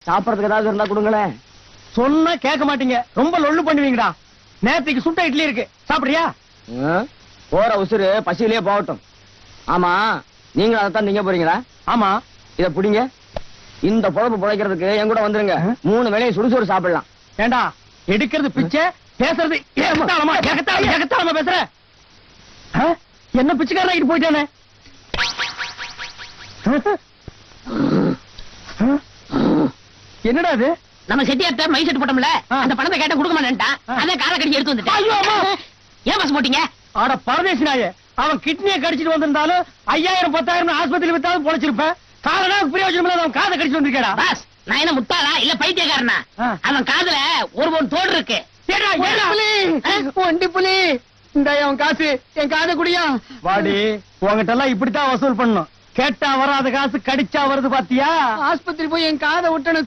சாப்பிடறதுக்கு ஏதாவது இருந்தா கொடுங்களேன். சொன்னா கேட்க மாட்டீங்க, ரொம்ப லொள்ளு பண்ணுவீங்கடா. நேத்துக்கு சுட்ட இட்லி இருக்கு, சாப்பிடுறியா? போற உசுறு பசியிலேயே போகட்டும். ஆமா, நீங்க அதைத்தான் நீங்க போறீங்களா? ஆமா. இத புடிங்க. இந்த பொழப்பு பிழைக்கிறதுக்கு என் கூட வந்துருங்க. 3 வேளையும் சுடுசோறு சாப்பிடலாம். ஏண்டா எடுக்கிறது பிச்சை, பேசுறது ஏகத்தாளமா பேசுற? என்ன பிச்சைக்காரன் போயிட்டானே? என்னடா அது? நம்ம செட்டியார்ட்ட மை செட் போட்டோம்ல, அந்த பணத்தை கேட்ட கொடுக்க மாட்டேன்ட்டான். அதான் காலை கடிச்சு எடுத்து வந்துட்டேன். ஐயோ அம்மா, ஏன் பாஸ் போட்டீங்க? ஆட பரதேசி நாயே, அவன் கிட்னியை கடிச்சிட்டு வந்திருந்தாலும் 5000 10,000 ஆஸ்பத்திரி வித்தாவது பொழைச்சிருப்பேன். காரணம் பிரயோஜனம் இல்ல, அவன் காதை கடிச்சு வந்திருக்கேடா. பாஸ், நான் என்ன முட்டாளா இல்ல பைத்தியக்காரனா? அவன் காதுல ஒரு பொன் தோடு இருக்கு. ஒண்டி புலி, இந்த அவன் காசு என் காதை குடியா. வாடி, உங்ககிட்ட எல்லாம் இப்படித்தான் வசூல் பண்ணும். கேட்டா வராத காசு கடிச்சா வருது பாத்தியா? ஆஸ்பத்திரி போய் என் காதை விட்டணும்.